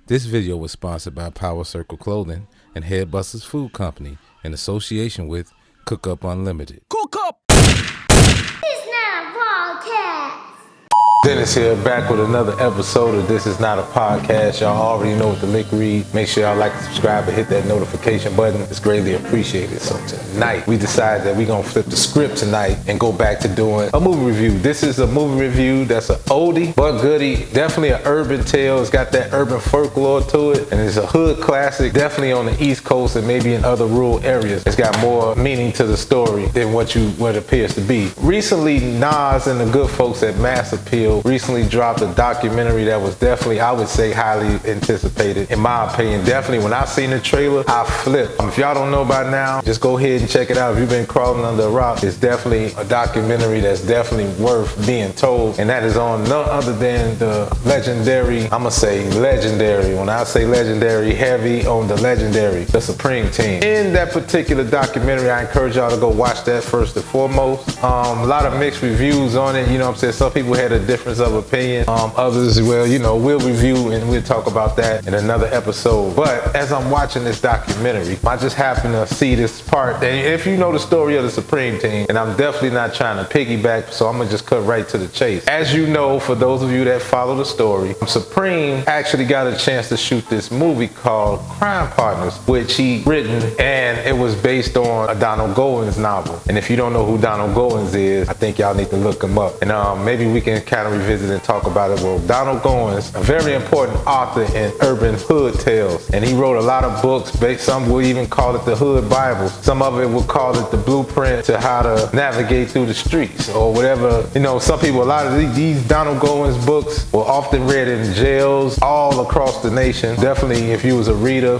This video was sponsored by PowerCircle Clothing and Headbusters Food Company in association with Cook Up Unlimited. Cook up! It's not a podcast. Dennis here, back with another episode of This Is Not a Podcast. Y'all already know what the lick read. Make sure y'all like, subscribe, and hit that notification button. It's greatly appreciated. So tonight, we decided that we're going to flip the script tonight and go back to doing a movie review. This is a movie review that's an oldie but goodie. Definitely an urban tale. It's got that urban folklore to it. And it's a hood classic, definitely on the East Coast and maybe in other rural areas. It's got more meaning to the story than what it appears to be. Recently, Nas and the good folks at Mass Appeal recently dropped a documentary that was definitely, I would say, highly anticipated, in my opinion. Definitely, when I seen the trailer, I flipped. If y'all don't know by now, just go ahead and check it out. If you've been crawling under a rock, it's definitely a documentary that's definitely worth being told, and that is on none other than the legendary, I'm gonna say legendary, when I say legendary, heavy on the legendary, the Supreme Team. In that particular documentary, I encourage y'all to go watch that first and foremost. A lot of mixed reviews on it, you know what I'm saying? Some people had a difference of opinion. Others, well, you know, we'll review and we'll talk about that in another episode. But as I'm watching this documentary, I just happen to see this part. And if you know the story of the Supreme Team, and I'm definitely not trying to piggyback, so I'm gonna just cut right to the chase. As you know, for those of you that follow the story, Supreme actually got a chance to shoot this movie called Crime Partners, which he written, and it was based on a Donald Goins novel. And if you don't know who Donald Goins is, I think y'all need to look him up. And maybe we can kind of revisit and talk about it. Well, Donald Goins, a very important author in urban hood tales, and he wrote a lot of books. Some will even call it the Hood Bible. Some of it will call it the blueprint to how to navigate through the streets or whatever. You know, some people, a lot of these Donald Goins books were often read in jails all across the nation. Definitely, if you was a reader,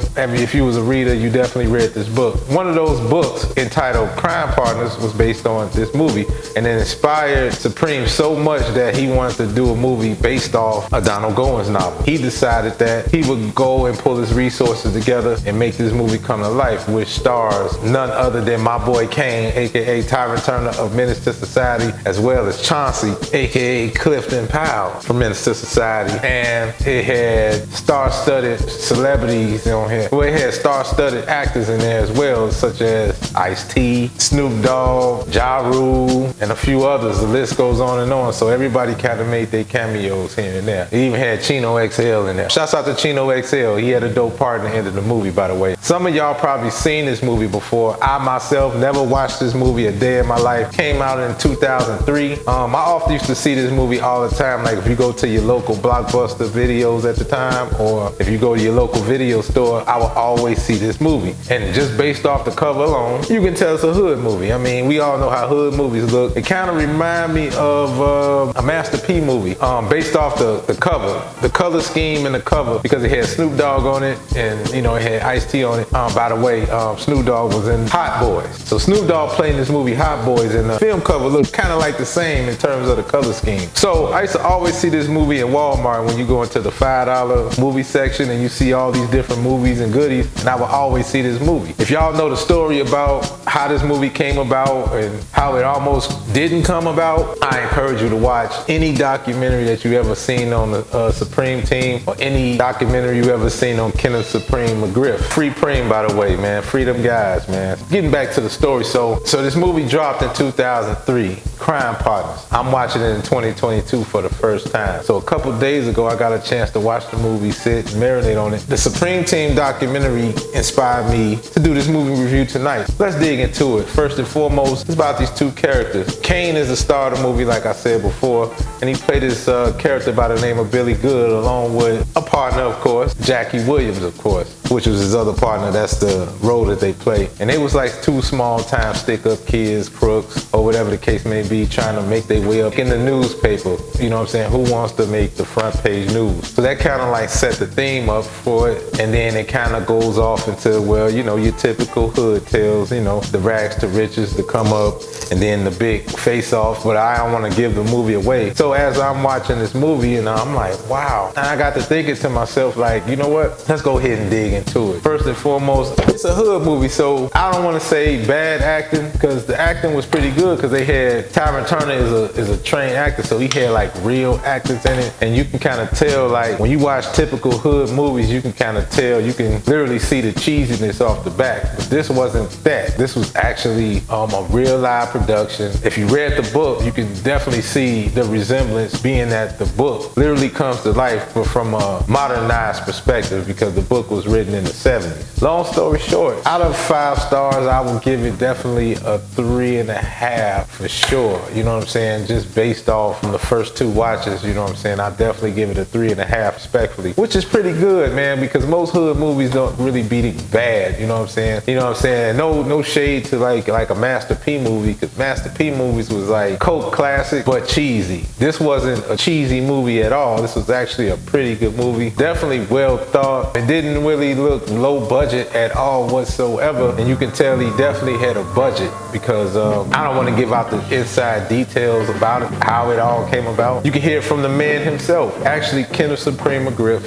you definitely read this book. One of those books entitled Crime Partners was based on this movie, and it inspired Supreme so much that he wanted to do a movie based off a Donald Goins novel. He decided that he would go and pull his resources together and make this movie come to life, which stars none other than my boy Kane, aka Tyron Turner of Menace to Society, as well as Chauncey, aka Clifton Powell from Menace to Society. And it had star-studded celebrities on here. Well, it had star-studded actors in there as well, such as Ice-T, Snoop Dogg, Ja Rule, and a few others. The list goes on and on. So everybody kind of made their cameos here and there. It even had Chino XL in there. Shouts out to Chino XL. He had a dope part in the end of the movie, by the way. Some of y'all probably seen this movie before. I myself never watched this movie a day in my life. Came out in 2003. I often used to see this movie all the time. Like if you go to your local Blockbuster videos at the time, or if you go to your local video store, I would always see this movie. And just based off the cover alone, you can tell it's a hood movie. I mean, we all know how hood movies look. It kind of remind me of a Master P movie, based off the cover, the color scheme and the cover, because it had Snoop Dogg on it, and you know it had Ice-T on it. By the way, Snoop Dogg was in Hot Boys, so Snoop Dogg playing this movie Hot Boys, and the film cover looked kind of like the same in terms of the color scheme. So I used to always see this movie in Walmart when you go into the $5 movie section and you see all these different movies and goodies, and I would always see this movie. If y'all know the story about how this movie came about and how it almost didn't come about, I encourage you to watch any documentary that you ever seen on the Supreme Team, or any documentary you ever seen on Kenneth Supreme McGriff. Free Preem, by the way, man. Free them guys, man. Getting back to the story. So this movie dropped in 2003, Crime Partners. I'm watching it in 2022 for the first time. So a couple days ago, I got a chance to watch the movie, sit and marinate on it. The Supreme Team documentary inspired me to do this movie review tonight. Let's dig into it. First and foremost, it's about these two characters. Kane is the star of the movie, like I said before, and he played this character by the name of Billy Good, along with a partner, of course, Jackie Williams, of course, which was his other partner. That's the role that they play. And they was like two small-time stick-up kids, crooks, or whatever the case may be, trying to make their way up in the newspaper. You know what I'm saying? Who wants to make the front page news? So that kind of like set the theme up for it, and then it kind of goes off into, well, you know, your typical hood tales, you know, the rags to riches to come up, and then the big face-off, but I don't want to give the movie away. So as I'm watching this movie, and I'm like, wow. And I got to thinking to myself, like, you know what? Let's go ahead and dig into it. First and foremost, it's a hood movie, so I don't want to say bad acting, because the acting was pretty good, because they had Tyron Turner is a trained actor, so he had like real actors in it, and you can kind of tell, like when you watch typical hood movies, you can kind of tell, you can literally see the cheesiness off the back. But this wasn't that. This was actually a real live production. If you read the book, you can definitely see the resemblance, being that the book literally comes to life, but from a modernized perspective, because the book was written in the 70s. Long story short, out of 5 stars, I would give it definitely a 3.5 for sure. You know what I'm saying? Just based off from the first 2 watches, you know what I'm saying? I definitely give it a 3.5 respectfully, which is pretty good, man, because most hood movies don't really beat it bad. You know what I'm saying? You know what I'm saying? No shade to like a Master P movie, because Master P movies was like cult classic, but cheesy. This wasn't a cheesy movie at all. This was actually a pretty good movie. Definitely well thought. It didn't really look low budget at all whatsoever, and you can tell he definitely had a budget, because I don't want to give out the inside details about it, how it all came about. You can hear it from the man himself. Actually, Kenneth Supreme McGriff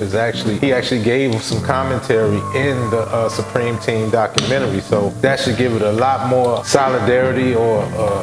he actually gave some commentary in the Supreme Team documentary, so that should give it a lot more solidarity, or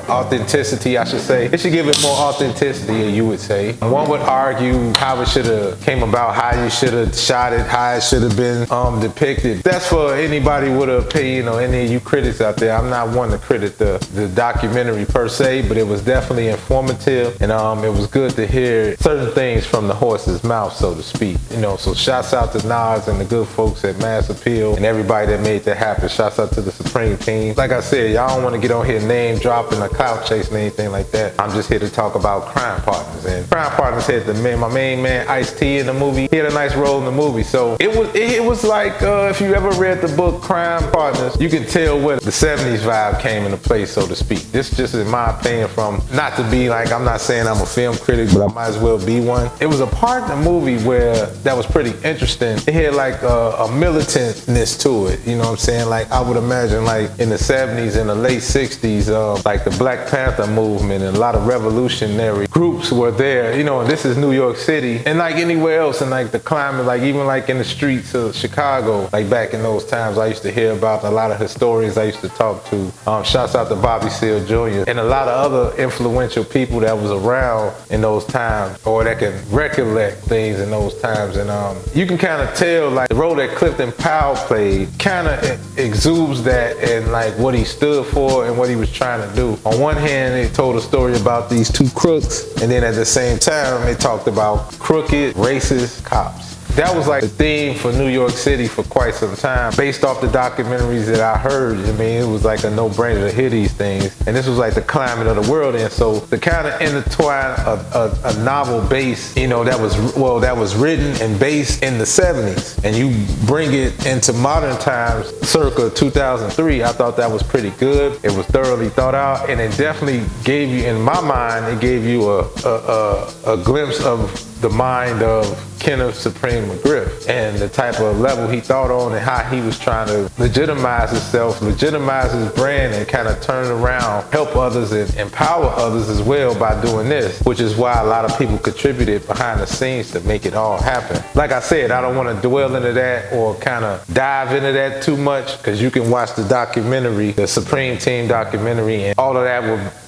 authenticity, I should say. It should give it more authenticity, you would say. One would argue how it should have came about, how you should have shot it, how it should have been depicted. That's for anybody with an opinion, or any of you critics out there. I'm not one to critic the documentary per se, but it was definitely informative, and it was good to hear certain things from the horse's mouth, so to speak. You know, so shouts out to Nas and the good folks at Mass Appeal and everybody that made that happen. Shouts out to the Supreme Team. Like I said, y'all don't want to get on here name dropping or clout chasing, anything like that. I'm just here to talk about Crime Partners, and Crime Partners had my main man Ice-T in the movie. He had a nice role in the movie, so it was like if you ever read the book Crime Partners, you can tell where the 70s vibe came into place, so to speak. This just in my opinion, from not to be like, I'm not saying I'm a film critic, but I might as well be one. It was a part in the movie where that was pretty interesting. It had like a militantness to it, you know what I'm saying? Like I would imagine like in the 70s and the late 60s, like the Black Panther movement and a lot of revolutionary groups were there, you know, and this is New York City, and like anywhere else, and like the climate, like even like in the streets of Chicago, like back in those times, I used to hear about a lot of historians I used to talk to. Shouts out to Bobby Seale Jr. and a lot of other influential people that was around in those times, or that can recollect things in those times. And you can kind of tell like the role that Clifton Powell played kind of exudes that, and like what he stood for and what he was trying to do. On one hand, they told a story about these 2 crooks, and then at the same time they talked about crooked, racist cops. That was like the theme for New York City for quite some time. Based off the documentaries that I heard, I mean, it was like a no-brainer to hear these things. And this was like the climate of the world. And so to kind of intertwine a novel base, you know, that was written and based in the 70s, and you bring it into modern times, circa 2003, I thought that was pretty good. It was thoroughly thought out, and it definitely gave you, in my mind, it gave you a glimpse of the mind of Kenneth Supreme McGriff and the type of level he thought on, and how he was trying to legitimize himself, legitimize his brand, and kind of turn around, help others, and empower others as well by doing this, which is why a lot of people contributed behind the scenes to make it all happen. Like I said, I don't want to dwell into that or kind of dive into that too much, because you can watch the documentary, the Supreme Team documentary, and all of that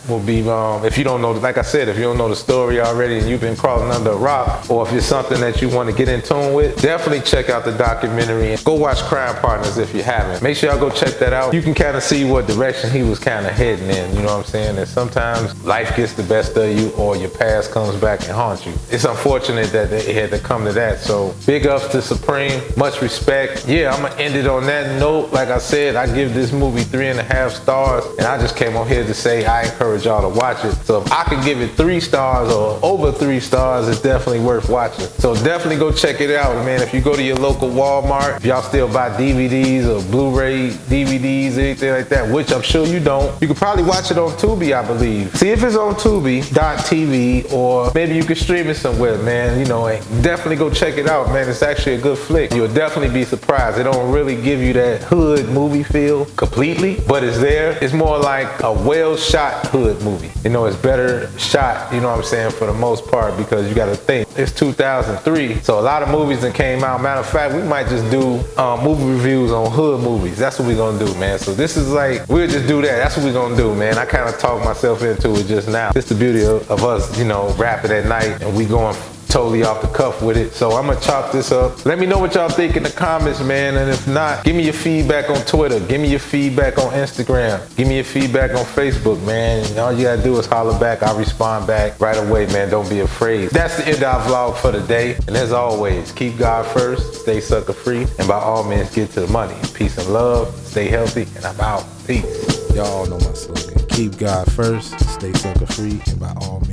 will be, if you don't know, like I said, if you don't know the story already and you've been crawling under a rock, or if it's something that you want to get in tune with, definitely check out the documentary and go watch Crime Partners if you haven't. Make sure y'all go check that out. You can kind of see what direction he was kind of heading in, you know what I'm saying? And sometimes life gets the best of you, or your past comes back and haunts you. It's unfortunate that it had to come to that. So big ups to Supreme, much respect. Yeah, I'm gonna end it on that note. Like I said, I give this movie 3.5 stars, and I just came on here to say I encourage y'all to watch it. So if I could give it 3 stars or over 3 stars, it's definitely worth watching. So definitely go check it out, man. If you go to your local Walmart, if y'all still buy DVDs or Blu-ray DVDs, anything like that, which I'm sure you don't, you could probably watch it on Tubi, I believe. See if it's on Tubi.tv, or maybe you can stream it somewhere, man. You know, definitely go check it out, man. It's actually a good flick. You'll definitely be surprised. It don't really give you that hood movie feel completely, but it's there. It's more like a well-shot hood hood movie. You know, it's better shot, you know what I'm saying, for the most part, because you gotta think, it's 2003, so a lot of movies that came out. Matter of fact, we might just do movie reviews on hood movies. That's what we're gonna do, man. So this is like, we'll just do that. That's what we're gonna do, man. I kind of talked myself into it just now. It's the beauty of us, you know, rapping at night, and we going totally off the cuff with it. So I'm gonna chop this up. Let me know what y'all think in the comments, man. And if not, give me your feedback on Twitter. Give me your feedback on Instagram. Give me your feedback on Facebook, man. And all you gotta do is holler back. I'll respond back right away, man. Don't be afraid. That's the end of our vlog for the day. And as always, keep God first, stay sucker free, and by all means, get to the money. Peace and love. Stay healthy, and I'm out. Peace. Y'all know my slogan. Keep God first, stay sucker free, and by all means.